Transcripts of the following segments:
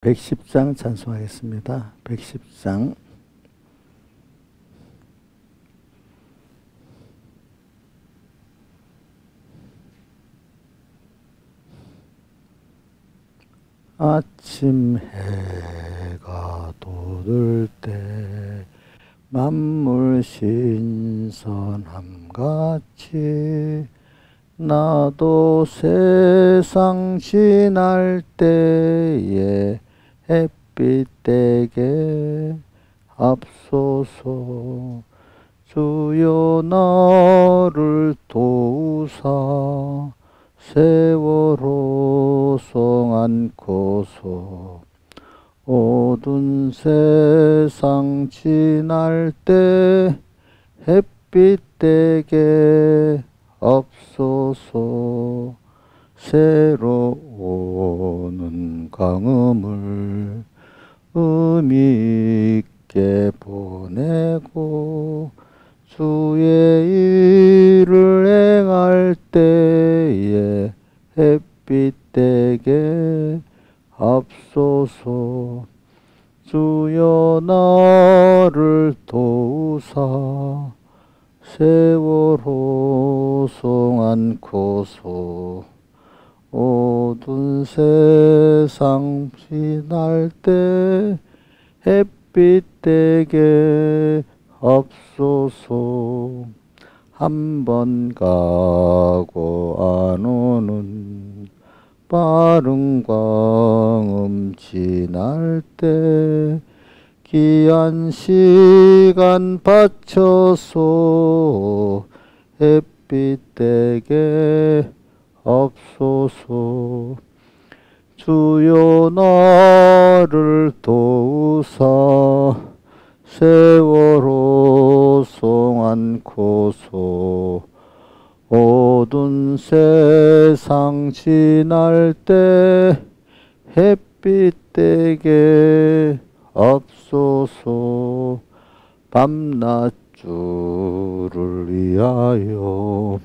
110장 찬송하겠습니다. 110장. 아침 해가 돋을 때 만물 신선함같이 나도 세상 지날 때에 햇빛 되게 앞서서 주여 나를 도우사 세월호 송 안고서 어두운 세상 지날 때 햇빛 되게 앞서서 새로 오는 강음을 의미 있게 보내고 주의 일을 행할 때에 햇빛 되게 앞서서 주여 나를 도우사 세월호 송 안고서 어두운 세상 지날 때 햇빛 되게 앞서서 한 번 가고 안 오는 빠른 광음 지날 때 귀한 시간 바쳐서 햇빛 되게 앞서서 주여 나를 도우사 세월호 송 안고서 어두운 세상 지날 때 햇빛 되게 앞서서 밤낮 주를 위하여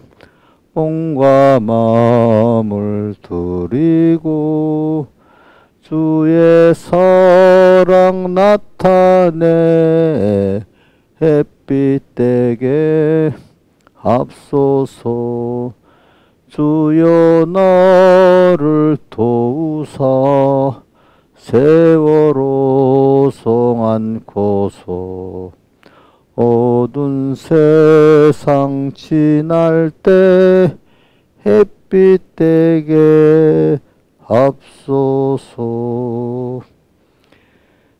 몸과 마음을 드리고 주의 사랑 나타내 햇빛 되게 앞서서 주여 나를 도우사 세월호 송 안고서 어두운 세상 지날 때 햇빛 되게 앞서서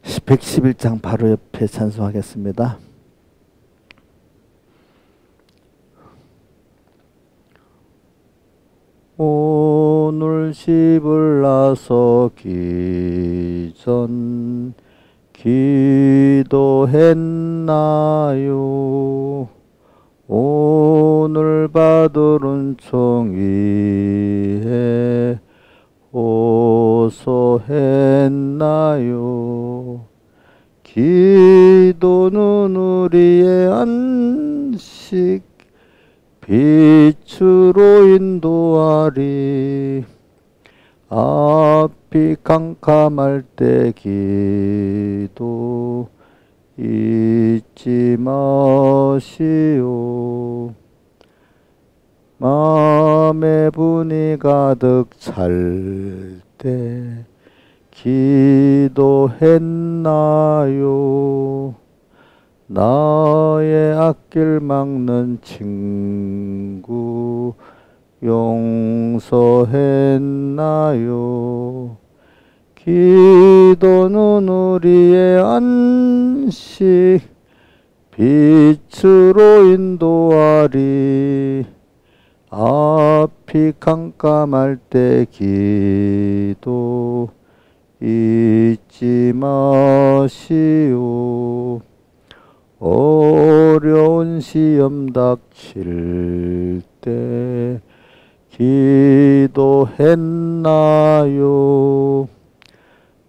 111장 바로 옆에 찬송하겠습니다. 오늘 집을 나서기 전 기도했나요? 오늘 받을 은총 위에 호소했나요? 기도는 우리의 안식 빛으로 인도하리. 앞이 캄캄할 때 기도 잊지 마시오. 마음의 분이 가득 찰 때 기도했나요? 나의 앞길 막는 친구 용서했나요? 기도는 우리의 안식 빛으로 인도하리. 앞이 캄캄할 때 기도 잊지 마시오. 어려운 시험 닥칠 때 기도했나요?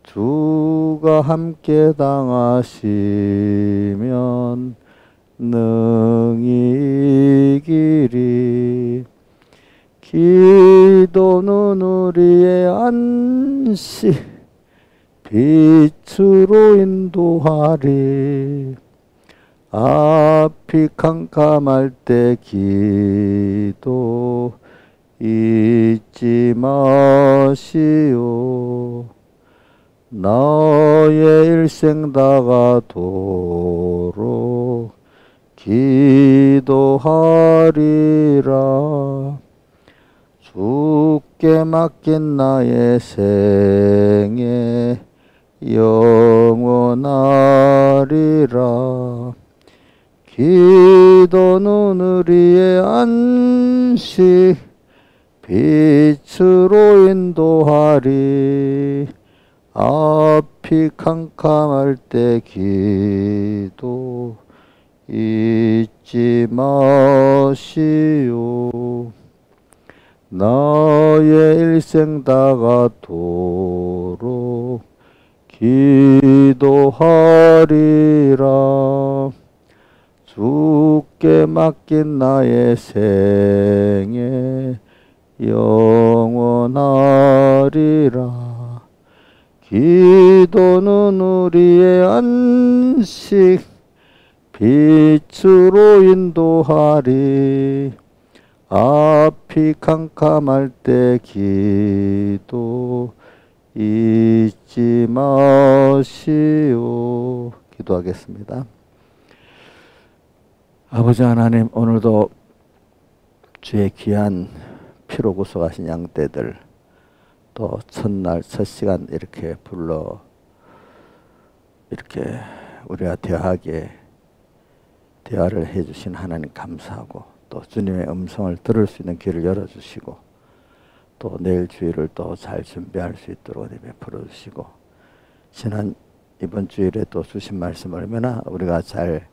주가 함께 당하시면 능히 이기리. 기도는 우리의 안식 빛으로 인도하리. 앞이 캄캄할 때 기도 잊지 마시오. 나의 일생 다가도록 기도하리라. 주께 맡긴 나의 생애 영원하리라. 기도는 우리의 안식 빛으로 인도하리. 앞이 캄캄할 때 기도 잊지 마시오. 나의 일생 다가도록 기도하리라. 주께 맡긴 나의 생애 영원하리라. 기도는 우리의 안식 빛으로 인도하리. 앞이 캄캄할 때 기도 잊지 마시오. 기도하겠습니다. 아버지 하나님, 오늘도 주의 귀한 피로 구속하신 양떼들 또 첫날 첫 시간 이렇게 불러 이렇게 우리와 대화를 해주신 하나님 감사하고, 또 주님의 음성을 들을 수 있는 길을 열어주시고, 또 내일 주일을 또 잘 준비할 수 있도록 베풀어 주시고, 이번 주일에 또 주신 말씀 얼마나 우리가 잘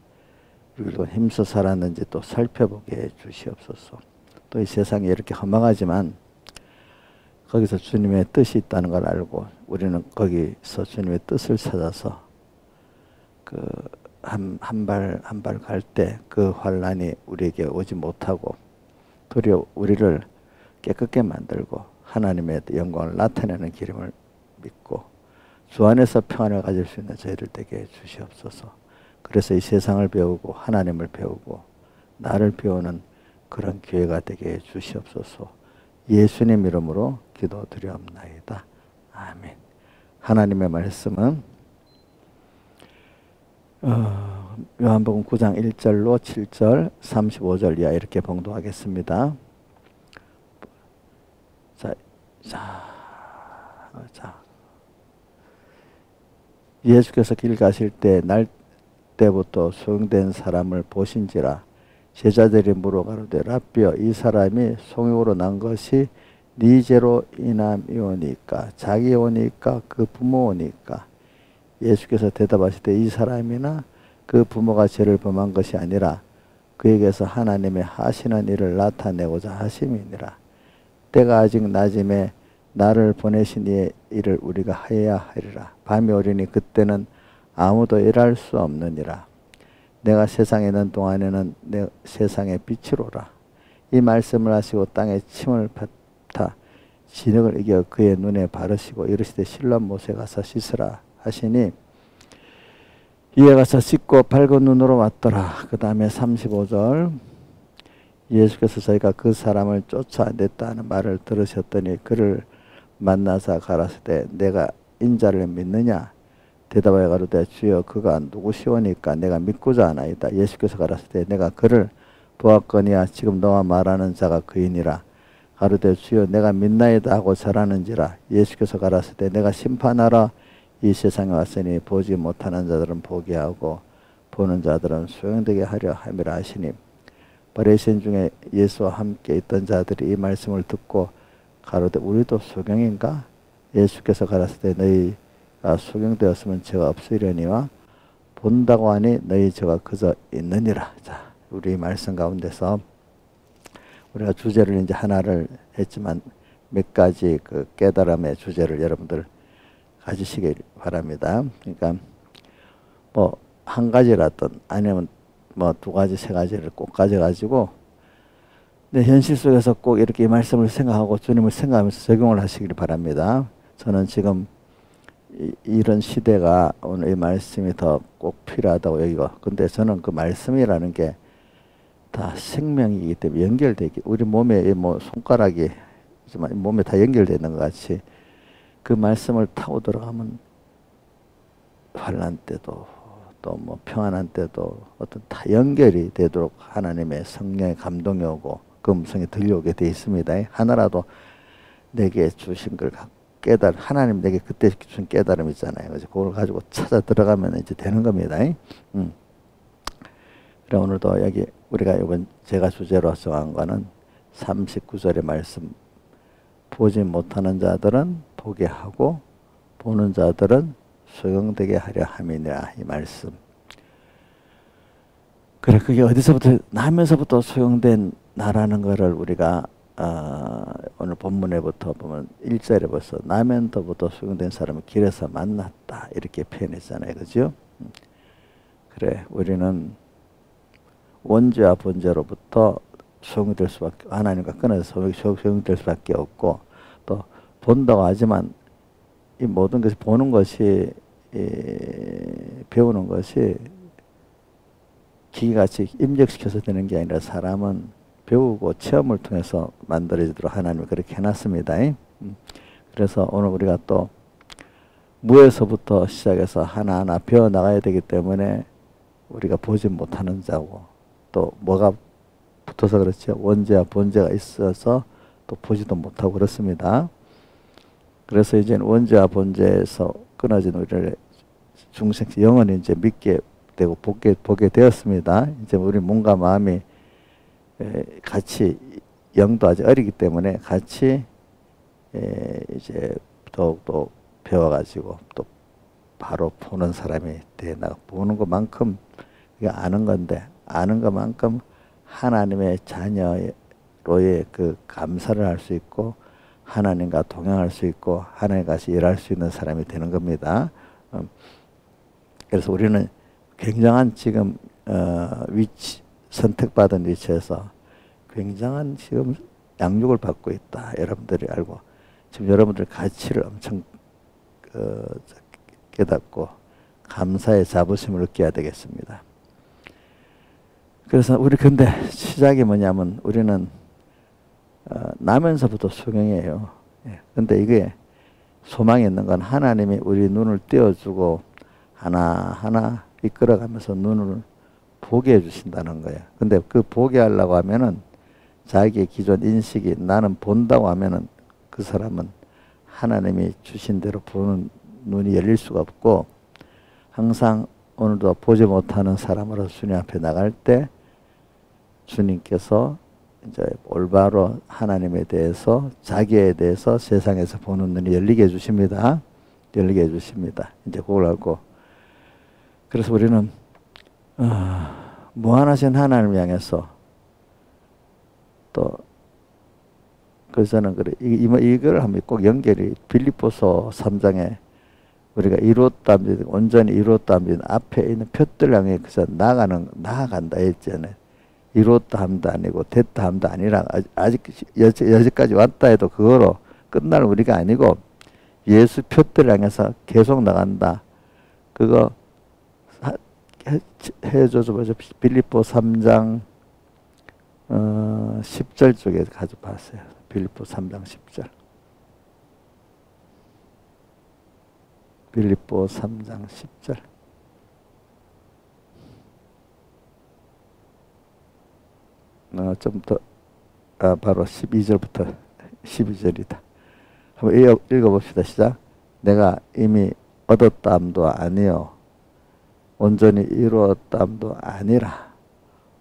힘써 살았는지 또 살펴보게 해 주시옵소서. 또 이 세상이 이렇게 험악하지만 거기서 주님의 뜻이 있다는 걸 알고, 우리는 거기서 주님의 뜻을 찾아서 한 발 갈 때 그 환난이 우리에게 오지 못하고, 도리어 우리를 깨끗게 만들고 하나님의 영광을 나타내는 기름을 믿고 주 안에서 평안을 가질 수 있는 저희들 되게 해 주시옵소서. 그래서 이 세상을 배우고 하나님을 배우고 나를 배우는 그런 기회가 되게 해 주시옵소서. 예수님 이름으로 기도드리옵나이다. 아멘. 하나님의 말씀은 요한복음 9장 1절로 7절 35절 이하 이렇게 봉독하겠습니다. 자. 예수께서 길 가실 때 날 때부터 수용된 사람을 보신지라. 제자들이 물어가로되 라삐여, 이 사람이 송육으로 난 것이 네 죄로 인함이오니까 자기 오니까 그 부모 오니까? 예수께서 대답하시되 이 사람이나 그 부모가 죄를 범한 것이 아니라 그에게서 하나님의 하시는 일을 나타내고자 하심이니라. 때가 아직 낮음에 나를 보내신 이의 일을 우리가 하여야 하리라. 밤이 오리니 그때는 아무도 일할 수 없느니라. 내가 세상에 있는 동안에는 내 세상의 빛이로라. 이 말씀을 하시고 땅에 침을 뱉아 진흙을 이겨 그의 눈에 바르시고 이르시되 실로 못에 가서 씻으라 하시니 이에 가서 씻고 밝은 눈으로 왔더라. 그 다음에 35절. 예수께서 저희가 그 사람을 쫓아냈다 하는 말을 들으셨더니 그를 만나서 가라사대 내가 인자를 믿느냐? 대답하여 가로되 주여 그가 누구시오니까 내가 믿고자 하나이다. 예수께서 가라사대 내가 그를 보았거니와 지금 너와 말하는 자가 그이니라. 가로되 주여 내가 믿나이다 하고 절하는지라. 예수께서 가라사대 내가 심판하러 이 세상에 왔으니 보지 못하는 자들은 보게 하고 보는 자들은 소용되게 하려 함이라 하시니 바리새인 중에 예수와 함께 있던 자들이 이 말씀을 듣고 가로되 우리도 소경인가? 예수께서 가라사대 너희가 소경되었으면 죄가 없으려니와 본다고 하니 너희 죄가 그저 있느니라. 자, 우리 말씀 가운데서 우리가 주제를 이제 하나를 했지만 몇 가지 그 깨달음의 주제를 여러분들 가지시길 바랍니다. 그러니까 뭐 한 가지라든 아니면 뭐 두 가지 세 가지를 꼭 가져가지고 내 현실 속에서 꼭 이렇게 이 말씀을 생각하고 주님을 생각하면서 적용을 하시길 바랍니다. 저는 지금 이런 시대가 오늘 이 말씀이 더 꼭 필요하다고 여기고, 근데 저는 그 말씀이라는 게 다 생명이기 때문에 연결되기, 우리 몸에 뭐 손가락이 몸에 다 연결되어 있는 것 같이 그 말씀을 타고 들어가면 환난 때도 또 뭐 평안한 때도 어떤 다 연결이 되도록 하나님의 성령의 감동이 오고 그 음성이 들려오게 되어 있습니다. 하나라도 내게 주신 걸 하나님 내게 그때 주신 깨달음 있잖아요. 그래서 그걸 가지고 찾아 들어가면 이제 되는 겁니다. 그래 오늘도 여기 우리가 이번 제가 주제로 정한 거는 39절의 말씀, 보지 못하는 자들은 보게 하고 보는 자들은 소용되게 하려 함이니라, 이 말씀. 그래 그게 어디서부터 나면서부터 소용된 나라는 거를 우리가 오늘 본문에부터 보면 1절에 벌써 나면서부터 소용된 사람을 길에서 만났다 이렇게 표현했잖아요. 그죠? 그래 우리는 원죄와 본죄로부터 소용될 수밖에, 하나님과 끊어서 소용될 수밖에 없고, 또 본다고 하지만 이 모든 것이 보는 것이 배우는 것이 기계같이 입력시켜서 되는 게 아니라 사람은 배우고 체험을 통해서 만들어지도록 하나님이 그렇게 해놨습니다. 그래서 오늘 우리가 또 무에서부터 시작해서 하나하나 배워나가야 되기 때문에 우리가 보지 못하는 자고, 또 뭐가 붙어서 그렇죠. 원죄와 본죄가 있어서 또 보지도 못하고 그렇습니다. 그래서 이제는 원죄와 본죄에서 끊어진 우리를 중생 영원히 이제 믿게 되고 보게 되었습니다. 이제 우리 몸과 마음이 같이, 영도 아직 어리기 때문에 같이 이제 더욱더 배워가지고 또 바로 보는 사람이 되나, 보는 것만큼 아는 건데, 아는 것만큼 하나님의 자녀로의 그 감사를 할 수 있고 하나님과 동행할 수 있고 하나님 같이 일할 수 있는 사람이 되는 겁니다. 그래서 우리는 굉장한 지금 위치, 선택받은 위치에서 굉장한 지금 양육을 받고 있다. 여러분들이 알고 지금 여러분들 가치를 엄청 깨닫고 감사의 자부심을 느껴야 되겠습니다. 그래서 우리 근데 시작이 뭐냐면 우리는 나면서부터 소경이에요. 근데 이게 소망이 있는 건 하나님이 우리 눈을 띄워주고 하나하나 이끌어가면서 눈을 보게 해주신다는 거예요. 근데 그 보게 하려고 하면은 자기의 기존 인식이, 나는 본다고 하면은 그 사람은 하나님이 주신 대로 보는 눈이 열릴 수가 없고, 항상 오늘도 보지 못하는 사람으로 주님 앞에 나갈 때 주님께서 이제 올바로 하나님에 대해서, 자기에 대해서 세상에서 보는 눈이 열리게 해주십니다. 열리게 해주십니다. 이제 그걸 알고, 그래서 우리는 무한하신 하나님을 향해서 또, 그래서 저는 그래, 이걸 하면 꼭 연결이, 빌립보서 3장에 우리가 이루었다면, 온전히 이루었다면 앞에 있는 표들 향해 그저 나아간다 했잖아요. 이루었다 함도 아니고 됐다 함도 아니라 아직 여기까지 왔다 해도 그거로 끝날 우리가 아니고 예수 표들 향해서 계속 나간다. 그거 해줘서 보죠. 빌립보 3장 10절 쪽에 가져봤어요. 빌립보 3장 10절. 빌립보 3장 10절. 좀 더, 바로 12절부터 12절이다. 한번 읽어봅시다. 시작. 내가 이미 얻었다함도 아니요 온전히 이루었다함도 아니라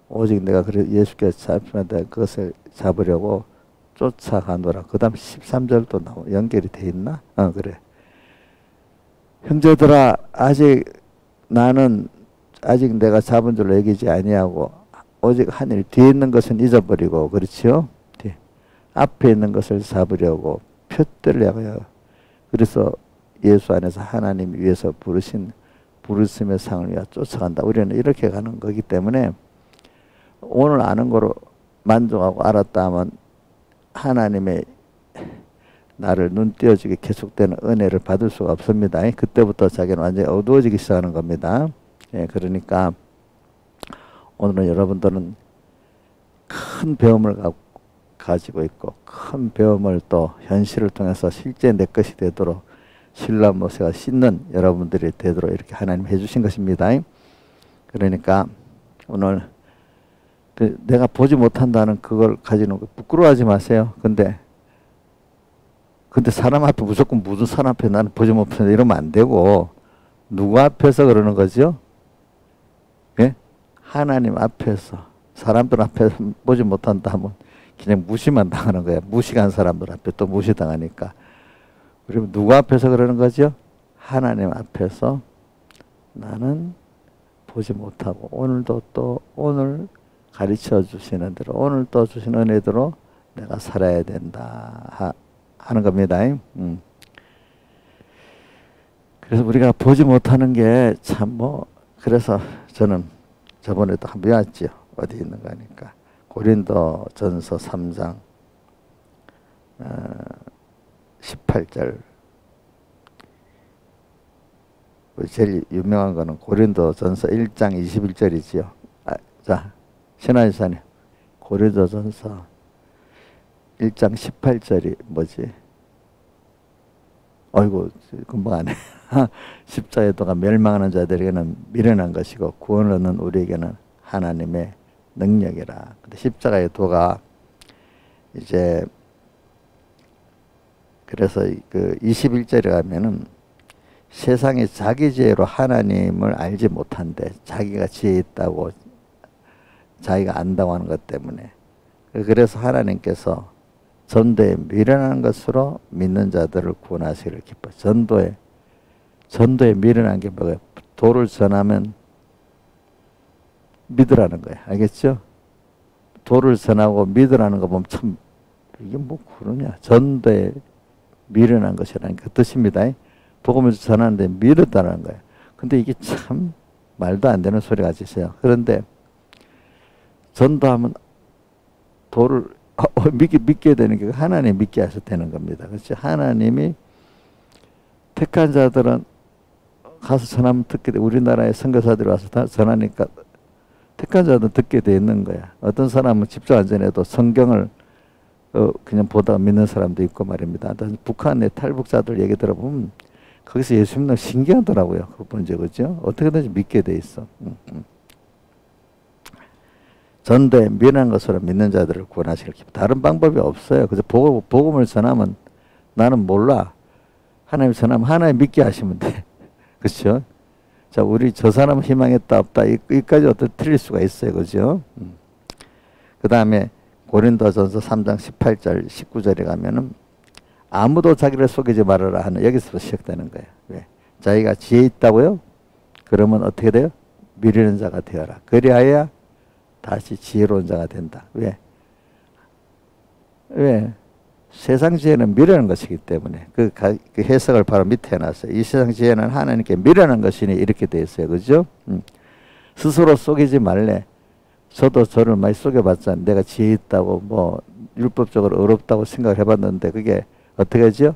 오직 내가 그래 예수께서 잡히면 그것을 잡으려고 쫓아가노라. 그 다음 13절도 연결이 돼 있나? 그래. 형제들아, 나는 아직 내가 잡은 줄로 여기지 아니하고 오직 하늘 뒤에 있는 것은 잊어버리고, 그렇지요? 앞에 있는 것을 잡으려고 표들을 향하여, 그래서 예수 안에서 하나님 위에서 부르심의 상을 위하여 쫓아간다. 우리는 이렇게 가는 거기 때문에 오늘 아는 거로 만족하고 알았다 하면 하나님의 나를 눈 띄어주게 계속되는 은혜를 받을 수가 없습니다. 그때부터 자기는 완전히 어두워지기 시작하는 겁니다. 예, 그러니까 오늘은 여러분들은 큰 배움을 가지고 있고 큰 배움을 또 현실을 통해서 실제 내 것이 되도록 신라 모세가 씻는 여러분들이 되도록 이렇게 하나님 해주신 것입니다. 그러니까 오늘 내가 보지 못한다는 그걸 가지는 거 부끄러워하지 마세요. 근데 사람 앞에 무조건 무슨 사람 앞에 나는 보지 못한다 이러면 안 되고 누구 앞에서 그러는 거죠? 예? 하나님 앞에서 사람들 앞에 보지 못한다 하면 그냥 무시만 당하는 거야. 무식한 사람들 앞에 또 무시당하니까. 그러면 누구 앞에서 그러는 거죠? 하나님 앞에서 나는 보지 못하고 오늘도 또 오늘 가르쳐 주시는 대로 오늘 또 주신 은혜대로 내가 살아야 된다 하는 겁니다. 그래서 우리가 보지 못하는 게 참 그래서 저는 저번에도 한번 배웠지요. 어디 있는가 하니까 고린도 전서 3장 18절 제일 유명한 거는 고린도 전서 1장 21절이지요. 자, 신하지사님 고린도 전서 1장 18절이 뭐지? 어이구 금방 안 해. 십자가의 도가 멸망하는 자들에게는 미련한 것이고 구원을 얻는 우리에게는 하나님의 능력이라. 근데 십자가의 도가 이제 그래서 그 21절에 가면은 세상에 자기 지혜로 하나님을 알지 못한데 자기가 지혜 있다고 자기가 안다고 하는 것 때문에 그래서 하나님께서 전도에 미련한 것으로 믿는 자들을 구원하시기를 기뻐. 전도에 미련한 게 뭐예요? 도를 전하면 믿으라는 거예요. 알겠죠? 도를 전하고 믿으라는 거 보면 참 이게 뭐 그러냐. 전도에 미련한 것이라는 그 뜻입니다. 복음을 전하는데 미뤘다는 거예요. 근데 이게 참 말도 안 되는 소리 같으세요. 그런데 전도하면 도를 믿게 되는 게 하나님 믿게 하셔도 되는 겁니다. 그렇죠? 하나님이 택한 자들은 가서 전하면 듣게 돼. 우리나라에 선교사들이 와서 전하니까 택한 자들은 듣게 돼 있는 거야. 어떤 사람은 집중 안 전해도 성경을 그냥 보다 믿는 사람도 있고 말입니다. 북한의 탈북자들 얘기 들어보면 거기서 예수 믿는 거 신기하더라고요. 그거 본 적, 그죠? 어떻게든지 믿게 돼 있어. 전도에 미련한 것으로 믿는 자들을 구원하시길 기뻐. 다른 방법이 없어요. 그래서 복음을 전하면 나는 몰라. 하나님 전하면 하나님 믿게 하시면 돼. 그렇죠? 자, 우리 저 사람은 희망했다 없다 여기까지 어떻게 틀릴 수가 있어요. 그죠? 그 다음에 고린도전서 3장 18절 19절에 가면은 아무도 자기를 속이지 말아라 하는 여기서 시작되는 거예요. 왜? 자기가 지혜 있다고요? 그러면 어떻게 돼요? 미련한 자가 되어라. 그리하여 다시 지혜로운 자가 된다. 왜? 세상 지혜는 미련한 것이기 때문에 그 해석을 바로 밑에 해놨어요. 이 세상 지혜는 하나님께 미련한 것이니 이렇게 되어 있어요. 그죠? 스스로 속이지 말래. 저도 저를 많이 속여봤잖아요. 내가 지혜 있다고 뭐 율법적으로 어렵다고 생각을 해봤는데 그게 어떻게 하죠?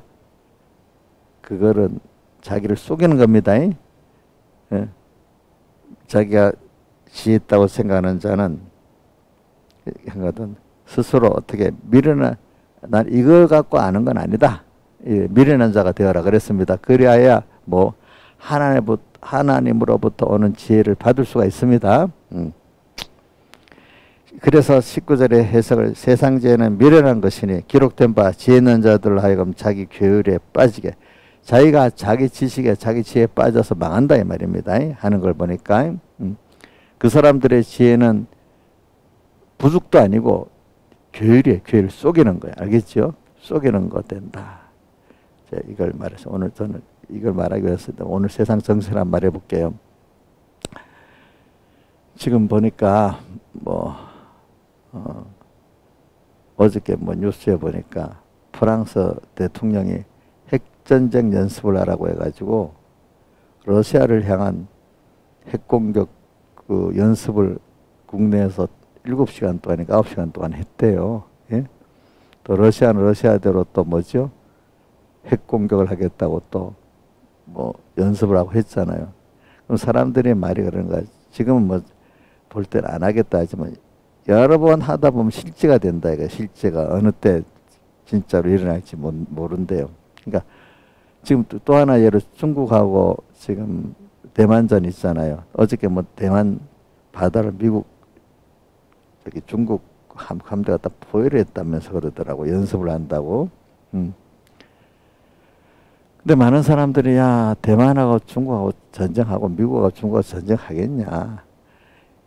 그거는 자기를 속이는 겁니다. 예. 자기가 지혜 있다고 생각하는 자는 스스로 어떻게 미련한 난 이걸 갖고 아는 건 아니다. 예, 미련한 자가 되어라 그랬습니다. 그리하여 뭐 하나님으로부터 오는 지혜를 받을 수가 있습니다. 그래서 19절의 해석을 세상 지혜는 미련한 것이니 기록된 바 지혜 있는 자들로 하여금 자기 교율에 빠지게 자기가 자기 지식에 자기 지혜에 빠져서 망한다 이 말입니다. 하는 걸 보니까 그 사람들의 지혜는 부족도 아니고 교율이에요. 교율을 속이는 거예요. 알겠죠? 속이는 거 된다. 자, 이걸 말해서 오늘 저는 이걸 말하기 위해서 오늘 세상 정세를 한번 말해 볼게요. 지금 보니까 어저께 뉴스에 보니까 프랑스 대통령이 핵전쟁 연습을 하라고 해가지고 러시아를 향한 핵공격 그 연습을 국내에서 7시간 동안인가 9시간 동안 했대요. 예? 또 러시아는 러시아대로 또 뭐죠? 핵 공격을 하겠다고 또 뭐 연습을 하고 했잖아요. 그럼 사람들이 말이 그런 거야. 지금은 뭐 볼 때는 안 하겠다 하지만 여러 번 하다 보면 실제가 된다. 이거 실제가 어느 때 진짜로 일어날지 모른대요. 그러니까 지금 또 하나 예로 중국하고 지금 대만전 있잖아요. 어저께 뭐 대만 바다를 미국 저기 중국 함대가 다 포위를 했다면서 그러더라고. 연습을 한다고. 근데 많은 사람들이 야 대만하고 중국하고 전쟁하고 미국하고 중국하고 전쟁하겠냐.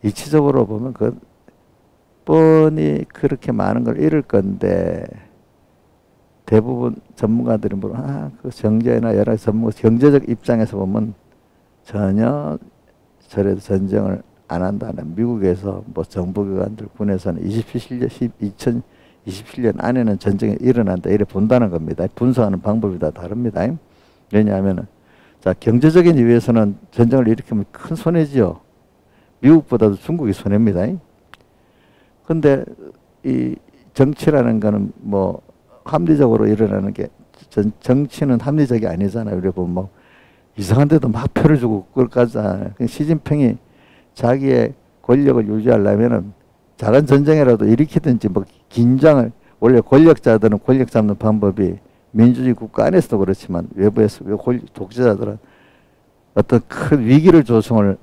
이치적으로 보면 그 뻔히 그렇게 많은 걸 잃을 건데 대부분 전문가들이 그 경제나 여러 전문가 경제적 입장에서 보면 전혀 저래도 전쟁을 안 한다는 미국에서 뭐 정부기관들 군에서는 2027년 안에는 전쟁이 일어난다 이래 본다는 겁니다. 분석하는 방법이 다 다릅니다. 왜냐하면 자 경제적인 이유에서는 전쟁을 일으키면 큰 손해지요. 미국보다도 중국이 손해입니다. 근데 이 정치라는 거는 뭐 합리적으로 일어나는 게 정치는 합리적이 아니잖아요. 우리 보면 뭐 이상한 데도 막 표를 주고 그걸까지 하잖아요. 시진핑이 자기의 권력을 유지하려면은 작은 전쟁이라도 일으키든지 뭐 긴장을 원래 권력자들은 권력 잡는 방법이 민주주의 국가 안에서도 그렇지만 외부에서 독재자들은 어떤 큰 위기를 조성을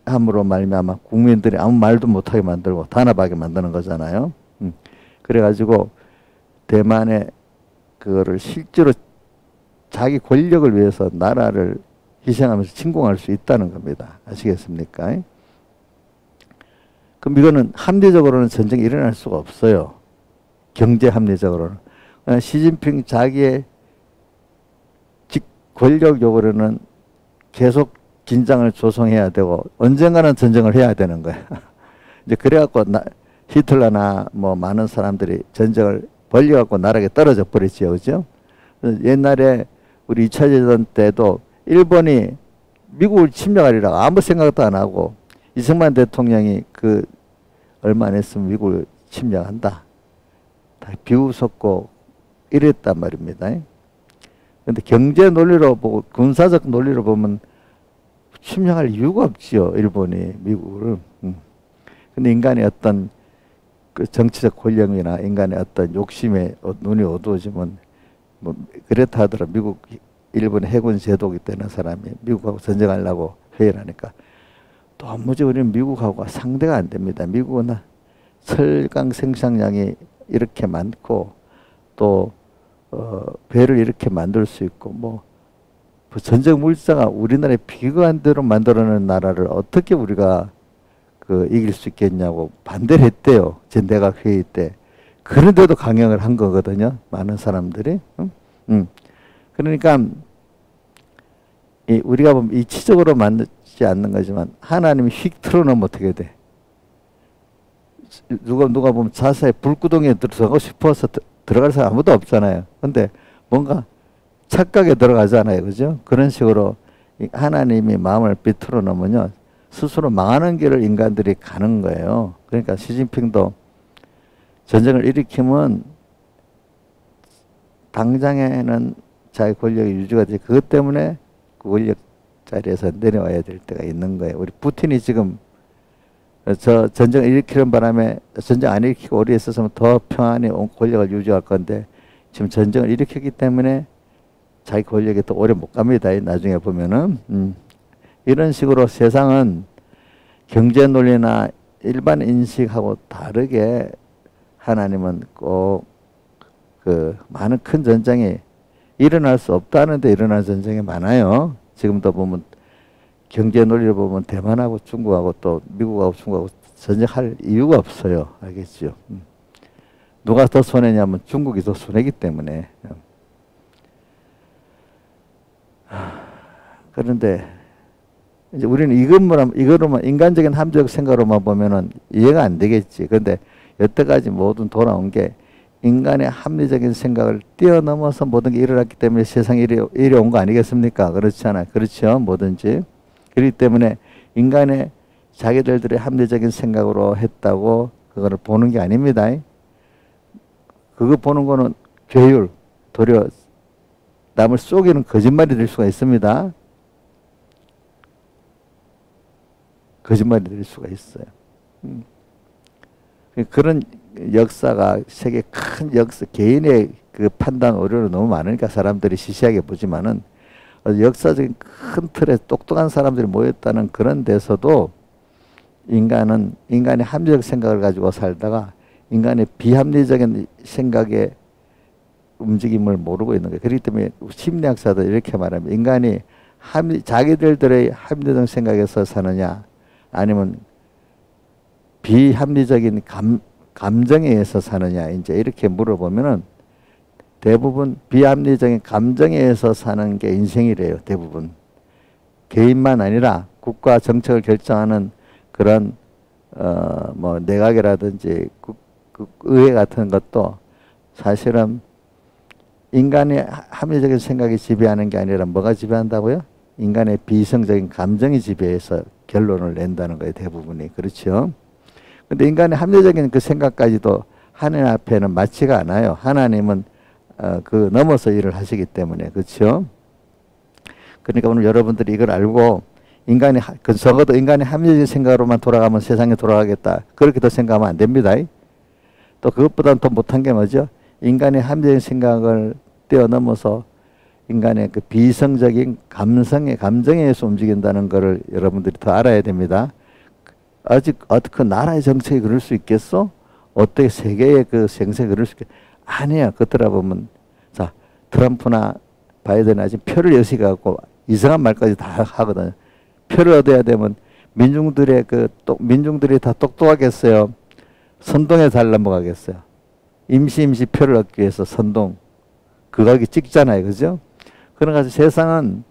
함으로 말미암아 국민들이 아무 말도 못하게 만들고 단합하게 만드는 거잖아요. 그래가지고 대만의 그거를 실제로 자기 권력을 위해서 나라를 희생하면서 침공할 수 있다는 겁니다. 아시겠습니까? 그럼 이거는 합리적으로는 전쟁이 일어날 수가 없어요. 경제 합리적으로는. 시진핑 자기의 권력적으로는 계속 긴장을 조성해야 되고 언젠가는 전쟁을 해야 되는 거야. 이제 그래갖고 히틀러나 뭐 많은 사람들이 전쟁을 벌려갖고 나락에 떨어져 버리지요, 그죠? 옛날에 우리 2차 대전 때도 일본이 미국을 침략하리라고 아무 생각도 안 하고 이승만 대통령이 그 얼마 안 했으면 미국을 침략한다. 다 비웃었고 이랬단 말입니다. 근데 경제 논리로 보고 군사적 논리로 보면 침략할 이유가 없지요. 일본이 미국을. 근데 인간의 어떤 그 정치적 권력이나 인간의 어떤 욕심에 눈이 어두워지면 뭐 그렇다 하더라도 일본 해군 제독이 되는 사람이 미국하고 전쟁하려고 회의를 하니까 도무지 우리는 미국하고 상대가 안 됩니다. 미국은 철강 생산량이 이렇게 많고 또 배를 이렇게 만들 수 있고 뭐 전쟁 물자가 우리나라에 비교한 대로 만들어낸 나라를 어떻게 우리가 이길 수 있겠냐고 반대를 했대요. 내각 회의 때. 그런데도 강행을 한 거거든요. 많은 사람들이. 그러니까 우리가 보면 이치적으로 만들지 않는 거지만 하나님이 휙 틀어놓으면 어떻게 돼? 누가 보면 자사의 불구덩이에 들어가고 싶어서 들어갈 사람 아무도 없잖아요. 근데 뭔가 착각에 들어가잖아요. 그죠? 그런 식으로 하나님이 마음을 비틀어 놓으면요. 스스로 망하는 길을 인간들이 가는 거예요. 그러니까 시진핑도 전쟁을 일으키면 당장에는 자기 권력이 유지가 되지 그것 때문에 그 권력 자리에서 내려와야 될 때가 있는 거예요. 우리 푸틴이 지금 저 전쟁을 일으키는 바람에 전쟁 안 일으키고 오래 있었으면 더 평안히 권력을 유지할 건데 지금 전쟁을 일으켰기 때문에 자기 권력이 또 오래 못 갑니다. 나중에 보면은. 이런 식으로 세상은 경제 논리나 일반 인식하고 다르게 하나님은 꼭 많은 큰 전쟁이 일어날 수 없다는데 일어날 전쟁이 많아요. 지금도 보면 경제 논리를 보면 대만하고 중국하고 또 미국하고 중국하고 전쟁할 이유가 없어요. 알겠죠? 누가 더 손해냐면 중국이 더 손해기 때문에. 그런데 이제 우리는 이거로만 인간적인 합리적 생각으로만 보면은 이해가 안 되겠지. 그런데 여태까지 모든 돌아온 게 인간의 합리적인 생각을 뛰어넘어서 모든 게 일어났기 때문에 세상에 이래 온 거 아니겠습니까? 그렇지 않아요? 그렇죠? 뭐든지. 그렇기 때문에 인간의 자기들의 합리적인 생각으로 했다고 그거를 보는 게 아닙니다. 그거 보는 거는 괴율, 도리어 남을 속이는 거짓말이 될 수가 있습니다. 거짓말이 될 수가 있어요. 그런 역사가 세계 큰 역사, 개인의 그 판단 오류가 너무 많으니까 사람들이 시시하게 보지만은 역사적인 큰 틀에 똑똑한 사람들이 모였다는 그런 데서도 인간의 합리적 생각을 가지고 살다가 인간의 비합리적인 생각의 움직임을 모르고 있는 거예요. 그렇기 때문에 심리학자도 이렇게 말합니다. 인간이 자기들의 합리적 생각에서 사느냐 아니면 비합리적인 감정에 의해서 사느냐 이제 이렇게 물어보면은 대부분 비합리적인 감정에 의해서 사는 게 인생이래요. 대부분 개인만 아니라 국가 정책을 결정하는 그런 뭐 내각이라든지 의회 같은 것도 사실은 인간의 합리적인 생각이 지배하는 게 아니라 뭐가 지배한다고요? 인간의 비이성적인 감정이 지배해서 결론을 낸다는 거예요. 대부분이. 그렇죠? 근데 인간의 합리적인 그 생각까지도 하나님 앞에는 맞지가 않아요. 하나님은 그 넘어서 일을 하시기 때문에. 그렇죠? 그러니까 오늘 여러분들이 이걸 알고 적어도 인간의 합리적인 생각으로만 돌아가면 세상이 돌아가겠다. 그렇게도 생각하면 안 됩니다. 또 그것보다는 더 못한 게 뭐죠? 인간의 합리적인 생각을 뛰어넘어서 인간의 그 비이성적인 감정에 의해서 움직인다는 것을 여러분들이 더 알아야 됩니다. 아직 그 나라의 정책이 그럴 수 있겠어? 어떻게 세계의 그 생색이 그럴 수 있겠어? 아니야. 그들아 보면 자 트럼프나 바이든이 아직 표를 여시갖고 이상한 말까지 다 하거든요. 표를 얻어야 되면 민중들이 다 똑똑하겠어요. 선동에 잘 넘어가겠어요. 임시 표를 얻기 위해서 선동 그거 하기 찍잖아요. 그죠? 그러니까 세상은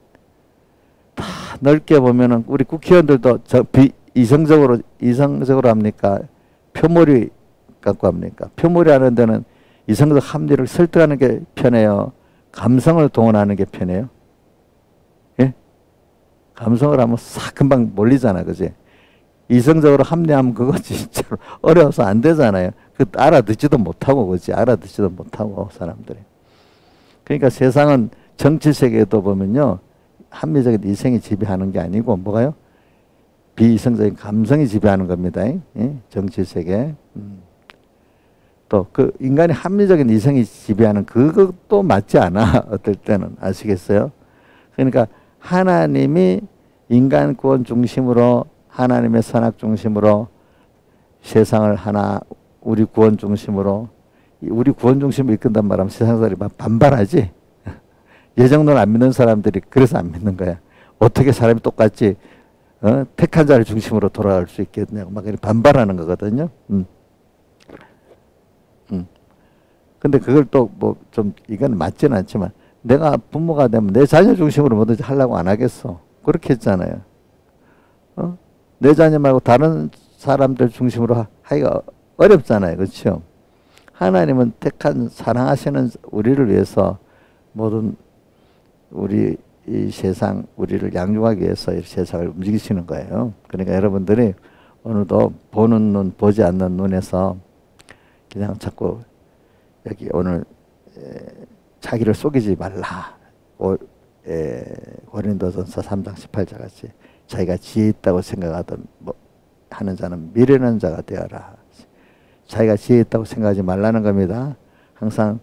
다 넓게 보면은 우리 국회의원들도 이성적으로 합니까? 표몰이 갖고 합니까? 표몰이 하는 데는 이성적 합리를 설득하는 게 편해요. 감성을 동원하는 게 편해요. 예? 감성을 하면 싹 금방 몰리잖아. 그지? 이성적으로 합리하면 그거 진짜로 어려워서 안 되잖아요. 알아듣지도 못하고, 그지? 알아듣지도 못하고, 사람들이. 그러니까 세상은 정치 세계에도 보면요. 합리적인 이성이 지배하는 게 아니고, 뭐가요? 비이성적인 감성이 지배하는 겁니다. 예? 정치 세계. 또, 인간의 합리적인 이성이 지배하는 그것도 맞지 않아. 어떨 때는. 아시겠어요? 그러니까 하나님이 인간 구원 중심으로 하나님의 선악 중심으로 세상을 우리 구원 중심으로 이끈단 말하면 세상 사람들이 반발하지. 예정론을 안 믿는 사람들이 그래서 안 믿는 거야. 어떻게 사람이 똑같이 택한 자를 중심으로 돌아갈 수 있겠냐고 막 반발하는 거거든요. 근데 그걸 또 뭐 좀 이건 맞지는 않지만 내가 부모가 되면 내 자녀 중심으로 뭐든지 하려고 안 하겠어. 그렇게 했잖아요. 내 자녀 말고 다른 사람들 중심으로 하기가 어렵잖아요. 그렇죠? 하나님은 택한 사랑하시는 우리를 위해서 모든 우리 이 세상 우리를 양육하기 위해서 이 세상을 움직이시는 거예요. 그러니까 여러분들이 오늘도 보는 눈 보지 않는 눈에서 그냥 자꾸 여기 오늘 자기를 속이지 말라. 고린도전서 3장 18절 같이 자기가 지혜 있다고 생각하던 하는 자는 미련한 자가 되어라. 자기가 지혜 있다고 생각하지 말라는 겁니다. 항상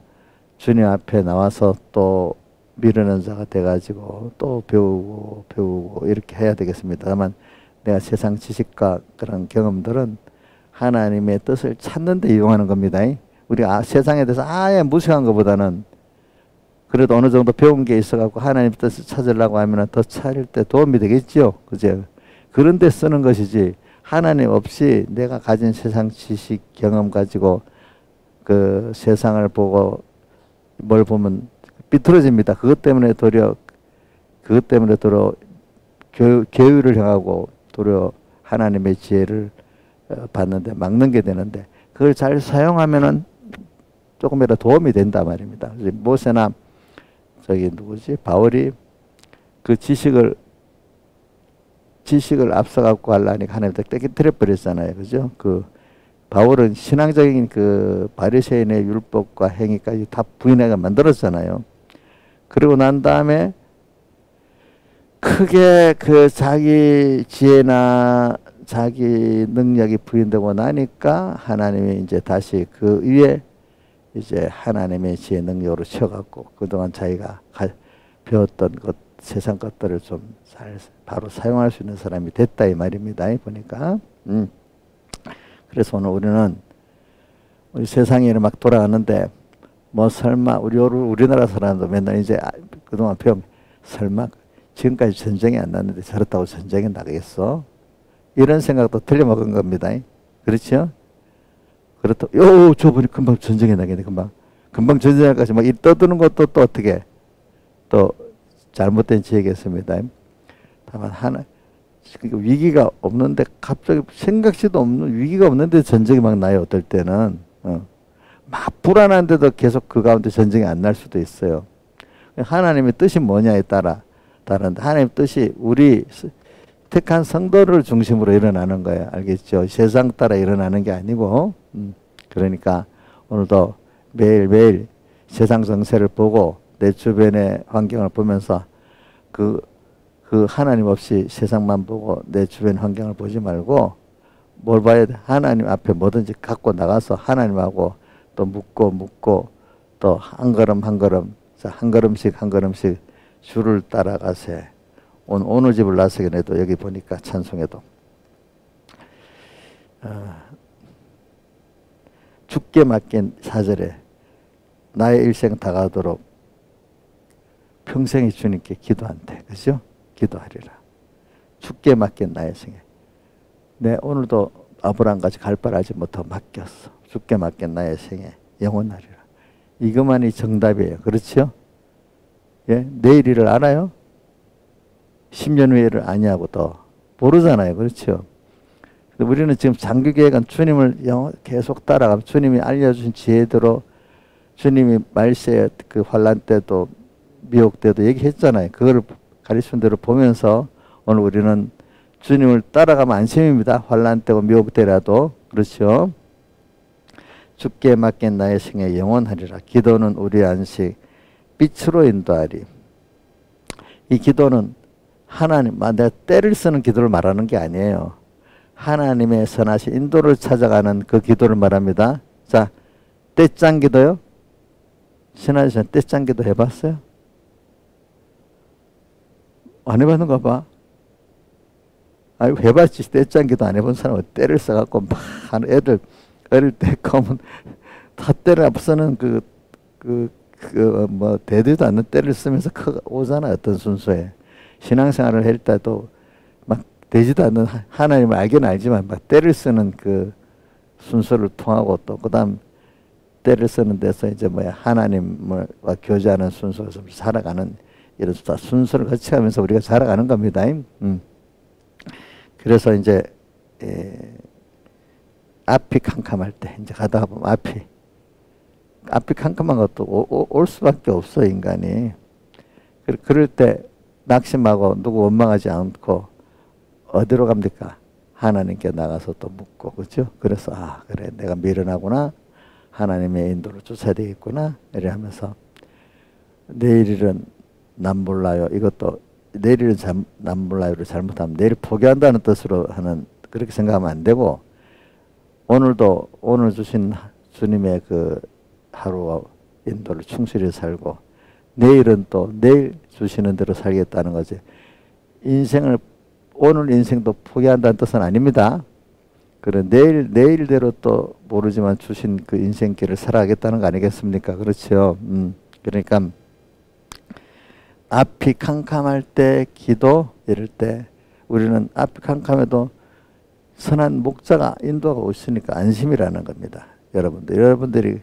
주님 앞에 나와서 또 미련한 자가 돼가지고 또 배우고 이렇게 해야 되겠습니다. 다만 내가 세상 지식과 그런 경험들은 하나님의 뜻을 찾는 데 이용하는 겁니다. 우리가 세상에 대해서 아예 무식한 것보다는 그래도 어느 정도 배운 게 있어갖고 하나님 뜻을 찾으려고 하면 더 찾을 때 도움이 되겠죠. 그죠? 그런 데 쓰는 것이지 하나님 없이 내가 가진 세상 지식 경험 가지고 그 세상을 보고 뭘 보면 삐뚤어집니다. 그것 때문에 도리어 계율을 향하고 도리어 하나님의 지혜를 받는데 막는 게 되는데 그걸 잘 사용하면은 조금이라도 도움이 된다 말입니다. 모세나 바울이 그 지식을 앞서갖고 하려니까 하나님한테 깨뜨려 버렸잖아요. 그죠? 바울은 신앙적인 바리새인의 율법과 행위까지 다 부인하게 만들었잖아요. 그리고 난 다음에 크게 그 자기 지혜나 자기 능력이 부인되고 나니까 하나님이 이제 다시 그 위에 이제 하나님의 지혜 능력으로 쳐갖고 그동안 자기가 배웠던 것, 세상 것들을 좀 잘 바로 사용할 수 있는 사람이 됐다 이 말입니다. 보니까. 그래서 오늘 우리는 우리 세상이 막 돌아가는데 뭐 설마 우리나라 사람도 맨날 이제 그동안 배우면 설마 지금까지 전쟁이 안 났는데 저렇다고 전쟁이 나겠어? 이런 생각도 틀려먹은 겁니다. 그렇죠? 그렇다. 저분이 금방 전쟁이 나겠네. 금방 전쟁이 날까지 막 떠드는 것도 또 어떻게 또 잘못된 지혜겠습니다. 다만 위기가 없는데 갑자기 생각지도 없는 위기가 없는데 전쟁이 막 나요. 어떨 때는 막 불안한데도 계속 그 가운데 전쟁이 안 날 수도 있어요. 하나님의 뜻이 뭐냐에 따라 다른데 하나님의 뜻이 우리 택한 성도를 중심으로 일어나는 거예요. 알겠죠? 세상 따라 일어나는 게 아니고 그러니까 오늘도 매일매일 세상 정세를 보고 내 주변의 환경을 보면서 그 하나님 없이 세상만 보고 내 주변 환경을 보지 말고 뭘 봐야 돼? 하나님 앞에 뭐든지 갖고 나가서 하나님하고 또 묻고 또 한 걸음 한 걸음씩 주를 따라가세. 오늘 집을 나서긴 해도 여기 보니까 찬송에도 죽게 맡긴 4절에 나의 일생 다가도록 평생이 주님께 기도한대. 그죠? 기도하리라. 죽게 맡긴 나의 생에. 내 오늘도 아브라함같이 갈 바를 알지 못하고 맡겼어. 죽게 맡긴 나의 생에 영원하리라. 이것만이 정답이에요. 그렇죠? 예? 내일 일을 알아요? 10년 후에를 아니하고 더 모르잖아요. 그렇죠? 우리는 지금 장기계획은 주님을 계속 따라가면 주님이 알려주신 지혜대로 주님이 말세에 그 환란 때도 미혹 때도 얘기했잖아요. 그걸 가르친 대로 보면서 오늘 우리는 주님을 따라가면 안심입니다. 환란 때고 미혹 때라도. 그렇죠? 죽게 맡긴 나의 생에 영원하리라. 기도는 우리 안식 빛으로 인도하리. 이 기도는 하나님, 내가 때를 쓰는 기도를 말하는 게 아니에요. 하나님의 선하신 인도를 찾아가는 그 기도를 말합니다. 자, 때짱 기도요? 신하시는 때짱 기도 해봤어요? 안 해봤는가 봐. 아이고, 해봤지. 때짱 기도 안 해본 사람은 때를 써갖고 막 애들 어릴 때 검은 다 때를 앞서는 뭐 되지도 않는 때를 쓰면서 오잖아. 어떤 순서에. 신앙생활을 할 때도 막 되지도 않는 하나님을 알긴 알지만 막 때를 쓰는 그 순서를 통하고 또 그다음 때를 쓰는 데서 이제 하나님과 교제하는 순서에서 살아가는 이런 순서를 같이 하면서 우리가 살아가는 겁니다. 그래서 이제 앞이 캄캄할 때 이제 가다가 보면 앞이 캄캄한 것도 올 수밖에 없어 인간이. 그럴 때 낙심하고 누구 원망하지 않고 어디로 갑니까? 하나님께 나가서 또 묻고, 그렇죠? 그래서 그래 내가 미련하구나. 하나님의 인도를 쫓아야 되겠구나. 이래 하면서 내일 일은 난 몰라요. 이것도 내일 일은 난 몰라요를 잘못하면 내일 포기한다는 뜻으로 하는 그렇게 생각하면 안 되고 오늘도 오늘 주신 주님의 그 하루와 인도를 충실히 살고 내일은 또 내일 주시는 대로 살겠다는 거지. 오늘 인생도 포기한다는 뜻은 아닙니다. 그래 내일대로 또 모르지만 주신 그 인생길을 살아가겠다는 거 아니겠습니까? 그렇죠. 그러니까 앞이 캄캄할 때 기도 이럴 때 우리는 앞이 캄캄해도 선한 목자가 인도가 오시니까 안심이라는 겁니다. 여러분들이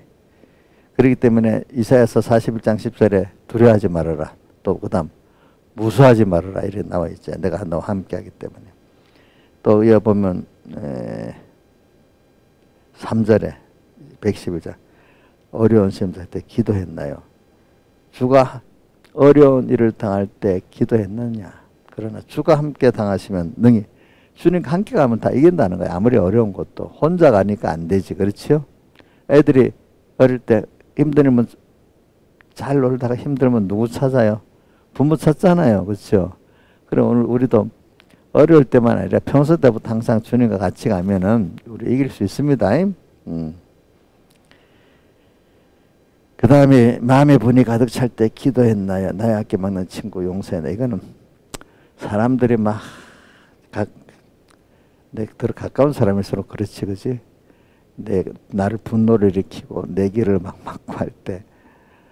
그렇기 때문에 이사야서 41장 10절에 두려워하지 말아라. 또 그다음 무수하지 말아라. 이렇게 나와 있죠. 내가 너와 함께하기 때문에. 또 이어 보면 3절에 111장 어려운 시험할 때 기도했나요? 주가 어려운 일을 당할 때 기도했느냐? 그러나 주가 함께 당하시면 능히 주님과 함께 가면 다 이긴다는 거예요. 아무리 어려운 것도 혼자 가니까 안 되지. 그렇죠? 애들이 어릴 때 힘든 일은 잘 놀다가 힘들면 누구 찾아요? 부모 찾잖아요. 그렇죠? 그럼 오늘 우리도 어려울 때만 아니라 평소 때부터 항상 주님과 같이 가면은 우리 이길 수 있습니다. 그 다음에 마음에 분이 가득 찰 때 기도했나요? 나의 악기 막는 친구 용서했나? 이거는 사람들이 막 내 더 가까운 사람일수록 그렇지, 그지? 나를 분노를 일으키고 내 길을 막 막고 할 때,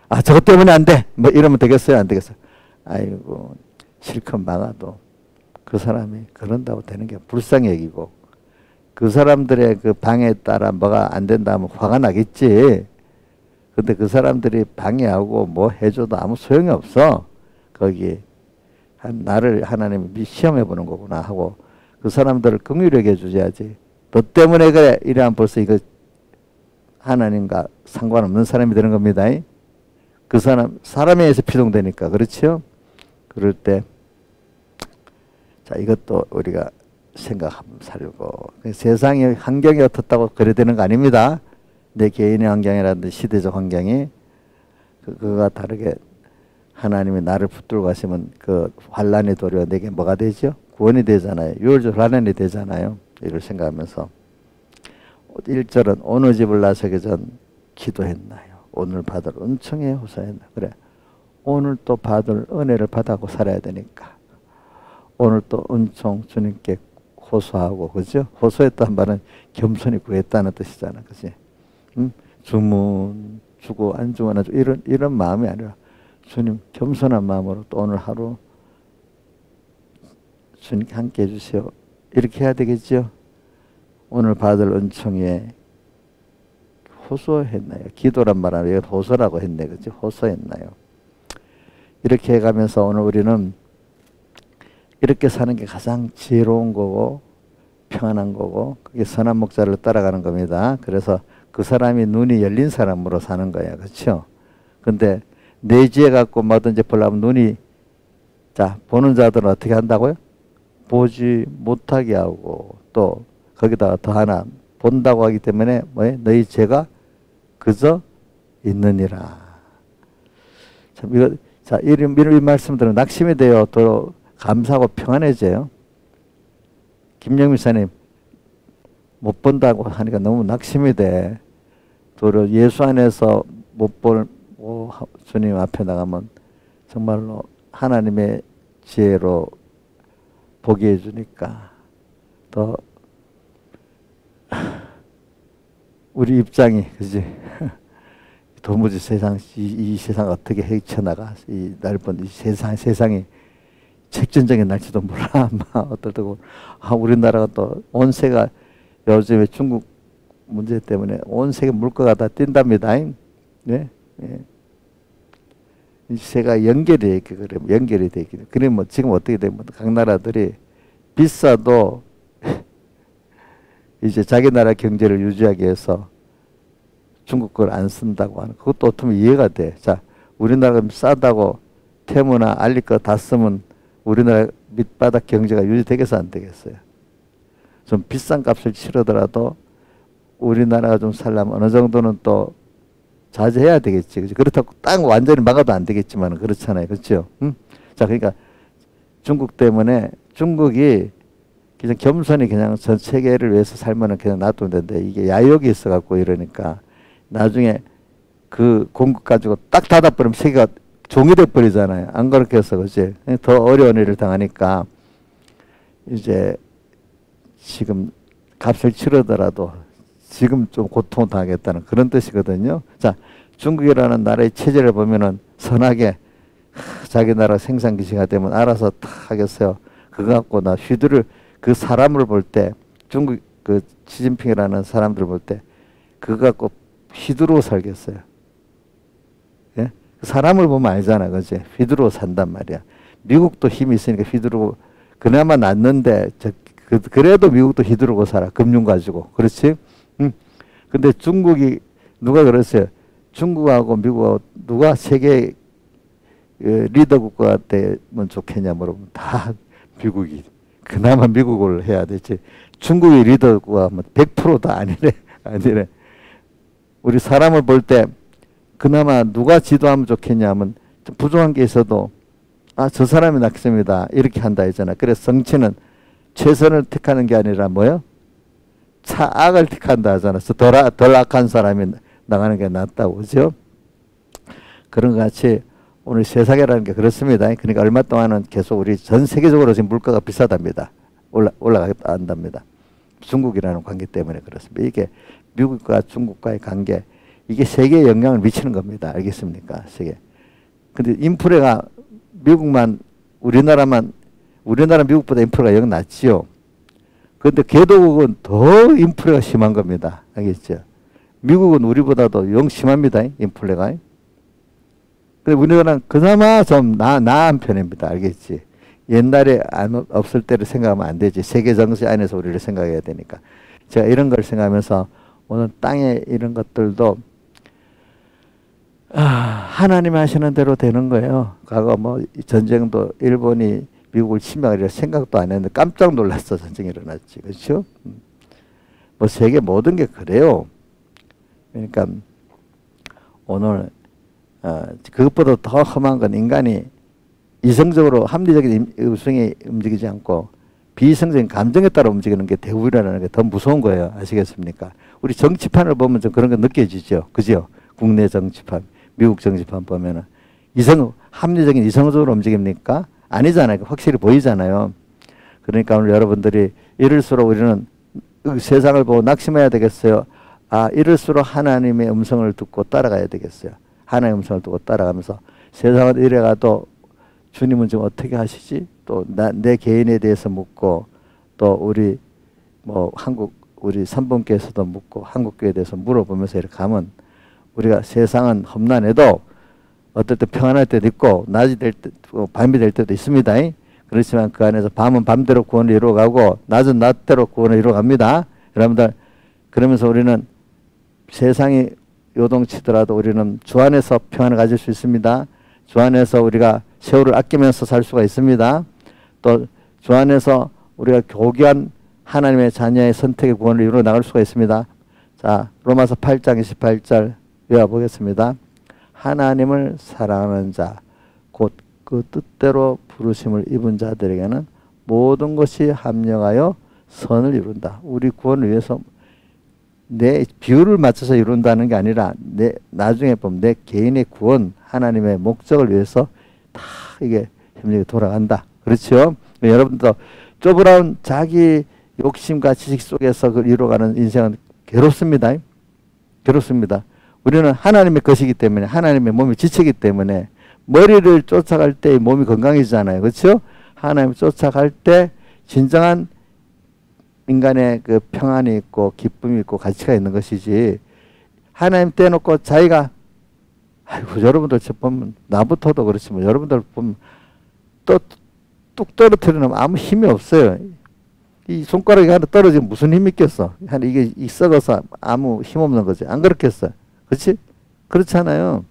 아 저것 때문에 안 돼! 뭐 이러면 되겠어요? 안 되겠어요? 아이고 실컷 막아도 그 사람이 그런다고 되는 게 불쌍히 여기고, 그 사람들의 그 방해에 따라 뭐가 안 된다 하면 화가 나겠지. 근데 그 사람들이 방해하고 뭐 해줘도 아무 소용이 없어. 거기 나를 하나님이 시험해 보는 거구나 하고 그 사람들을 긍휼하게 해주셔야지. 너 때문에 그래 이래면 벌써 이거 하나님과 상관없는 사람이 되는 겁니다. 그 사람에 의해서 피동되니까. 그렇죠? 그럴 때 자, 이것도 우리가 생각하면 살고, 세상의 환경이 어떻다고 그래야 되는 거 아닙니다. 내 개인의 환경이라든지 시대적 환경이 그거가 다르게 하나님이 나를 붙들고 가시면 그 환란의 도리가 내게 뭐가 되죠? 구원이 되잖아요. 유월절 환란이 되잖아요. 이걸 생각하면서 1절은 어느 집을 나서기 전 기도했나요? 오늘 받을 은총에 호소했나? 그래, 오늘 또 받을 은혜를 받아고 살아야 되니까 오늘 또 은총 주님께 호소하고, 그죠? 호소했다는 말은 겸손히 구했다는 뜻이잖아, 그지? 주문 주고 안 주면 안 주고 이런 마음이 아니라 주님 겸손한 마음으로 또 오늘 하루 주님께 함께 해주세요. 이렇게 해야 되겠죠? 오늘 받을 은총에 호소했나요? 기도란 말 아니에요. 호소라고 했네, 그죠? 호소했나요? 이렇게 해가면서 오늘 우리는 이렇게 사는 게 가장 지혜로운 거고 평안한 거고 그게 선한 목자를 따라가는 겁니다. 그래서 그 사람이 눈이 열린 사람으로 사는 거야. 그렇죠? 근데 내지혜 갖고 뭐든지 보려면 눈이, 자, 보는 자들은 어떻게 한다고요? 보지 못하게 하고 또 거기다가 더 하나 본다고 하기 때문에 뭐예요? 너희 죄가 그저 있느니라. 참 이거, 자, 이런 말씀들은 낙심이 되어 더 감사하고 평안해져요. 김영민 사님 못 본다고 하니까 너무 낙심이 돼. 또 예수 안에서 못 볼 주님 앞에 나가면 정말로 하나님의 지혜로 보게 해주니까 더 우리 입장이, 그지? 도무지 이 세상 어떻게 헤쳐나가, 이 넓은 이 세상이 책전쟁이 날지도 몰라. 아마 어떨 때고, 우리나라가 또 온 세가 요즘에 중국 문제 때문에 온 세계 물가가 다 뛴답니다. 네? 네. 이 세가 연결이 돼 있게, 그래. 연결이 돼 있게. 그러면 뭐 지금 어떻게 되면 각 나라들이 비싸도 이제 자기 나라 경제를 유지하기 위해서 중국 걸 안 쓴다고 하는, 그것도 어떻게 이해가 돼. 자, 우리나라가 싸다고 테무나 알리 거 다 쓰면 우리나라 밑바닥 경제가 유지되겠어, 안 되겠어요? 좀 비싼 값을 치르더라도 우리나라가 좀 살려면 어느 정도는 또 자제해야 되겠지. 그치? 그렇다고 딱 완전히 막아도 안 되겠지만 그렇잖아요. 그렇죠? 자, 그러니까 중국 때문에 중국이 그냥 겸손히 그냥 전 세계를 위해서 살면은 그냥 놔두면 되는데 이게 야욕이 있어갖고 이러니까 나중에 그 공급 가지고 딱 닫아버리면 세계가 종이 돼버리잖아요. 안 그렇게 해서, 그치? 더 어려운 일을 당하니까 이제 지금 값을 치르더라도 지금 좀 고통을 당하겠다는 그런 뜻이거든요. 자, 중국이라는 나라의 체제를 보면은 선하게 자기 나라 생산 기지가 되면 알아서 탁 하겠어요. 그거 갖고 나 그 사람을 볼 때 중국 그 시진핑이라는 사람들 볼 때 그거 갖고 휘두르고 살겠어요. 예? 사람을 보면 알잖아, 그지? 휘두르고 산단 말이야. 미국도 힘이 있으니까 휘두르고 그나마 낫는데 그래도 미국도 휘두르고 살아. 금융 가지고. 그렇지? 근데 중국이 누가 그랬어요? 중국하고 미국하고 누가 세계 리더 국가가 되면 좋겠냐 물어보면 다 미국이. 그나마 미국을 해야 되지. 중국이 리더 국가면 100%다 아니래. 아니래. 우리 사람을 볼 때 그나마 누가 지도하면 좋겠냐면 좀 부족한 게 있어도 저 사람이 낫습니다. 이렇게 한다 했잖아. 그래서 정치는 최선을 택하는 게 아니라 뭐요? 차악을 택한다 하잖아. 덜 악한 사람이 나가는 게 낫다고. 그죠? 그런 것 같이 오늘 세상이라는 게 그렇습니다. 그러니까 얼마 동안은 계속 우리 전 세계적으로 지금 물가가 비싸답니다. 올라간답니다. 중국이라는 관계 때문에 그렇습니다. 이게 미국과 중국과의 관계, 이게 세계에 영향을 미치는 겁니다. 알겠습니까? 세계. 근데 인플레가 우리나라 미국보다 인플레가 영 낮지요. 그런데 개도국은 더 인플레가 심한 겁니다. 알겠죠? 미국은 우리보다도 영 심합니다. 인플레가. 근데 우리나라는 그나마 좀 나은 편입니다. 알겠지? 옛날에 없을 때를 생각하면 안 되지. 세계 정세 안에서 우리를 생각해야 되니까. 제가 이런 걸 생각하면서 오늘 땅에 이런 것들도 하나님 하시는 대로 되는 거예요. 과거 뭐 전쟁도 일본이 미국을 침략하리라 생각도 안 했는데 깜짝 놀랐어. 전쟁이 일어났지. 그렇죠? 뭐 세계 모든 게 그래요. 그러니까 오늘 그것보다 더 험한 건 인간이 이성적으로 합리적인 의성이 움직이지 않고 비이성적인 감정에 따라 움직이는 게 대우라는 게 더 무서운 거예요. 아시겠습니까? 우리 정치판을 보면 좀 그런 거 느껴지죠. 그죠? 국내 정치판, 미국 정치판 보면은 합리적인 이성적으로 움직입니까? 아니잖아요. 확실히 보이잖아요. 그러니까 오늘 여러분들이 이럴수록 우리는 세상을 보고 낙심해야 되겠어요. 이럴수록 하나님의 음성을 듣고 따라가야 되겠어요. 하나님의 음성을 듣고 따라가면서 세상은 이래가도 주님은 지금 어떻게 하시지? 또 내 개인에 대해서 묻고 또 우리 우리 삼분께서도 묻고 한국교회에 대해서 물어보면서 이렇게 가면 우리가 세상은 험난해도 어떨 때 평안할 때도 있고 낮이 될 때, 밤이 될 때도 있습니다. 그렇지만 그 안에서 밤은 밤대로 구원을 이루어가고 낮은 낮대로 구원을 이루어갑니다. 여러분들 그러면서 우리는 세상이 요동치더라도 우리는 주 안에서 평안을 가질 수 있습니다. 주 안에서 우리가 세월을 아끼면서 살 수가 있습니다. 또 주 안에서 우리가 고귀한 하나님의 자녀의 선택의 구원을 이루어 나갈 수가 있습니다. 자, 로마서 8장 28절 외워보겠습니다. 하나님을 사랑하는 자, 곧 그 뜻대로 부르심을 입은 자들에게는 모든 것이 합력하여 선을 이룬다. 우리 구원을 위해서 내 비율을 맞춰서 이룬다는 게 아니라 나중에 보면 내 개인의 구원, 하나님의 목적을 위해서 다 이게 협력이 돌아간다. 그렇죠? 여러분도 쪼그라운 자기 욕심과 지식 속에서 그걸 이루어가는 인생은 괴롭습니다. 괴롭습니다. 우리는 하나님의 것이기 때문에 하나님의 몸이 지치기 때문에 머리를 쫓아갈 때 몸이 건강해지잖아요. 그렇죠? 하나님을 쫓아갈 때 진정한 인간의 그 평안이 있고 기쁨이 있고 가치가 있는 것이지 하나님 떼놓고 자기가 여러분들 보면 나부터도 그렇지만 여러분들 보면 또 뚝 떨어뜨리면 아무 힘이 없어요. 이 손가락이 하나 떨어지면 무슨 힘이 있겠어. 이게 썩어서 아무 힘 없는 거지. 안 그렇겠어. 그렇지? 그렇잖아요.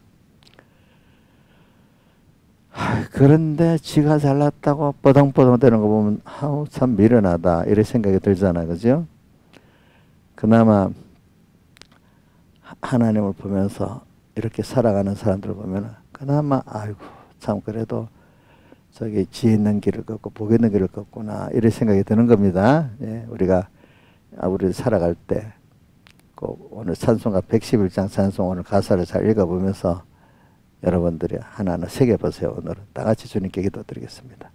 그런데 지가 잘났다고 뻐덩뻐덩 되는 거 보면 참 미련하다 이런 생각이 들잖아요. 그죠? 그나마 하나님을 보면서 이렇게 살아가는 사람들을 보면 그나마 아이고 참 그래도 저기 지혜 있는 길을 걷고 복 있는 길을 걷구나 이런 생각이 드는 겁니다. 예, 우리가 우리 살아갈 때 꼭 오늘 찬송가 111장 찬송 오늘 가사를 잘 읽어보면서 여러분들이 하나하나 새겨보세요. 오늘은 다 같이 주님께 기도드리겠습니다.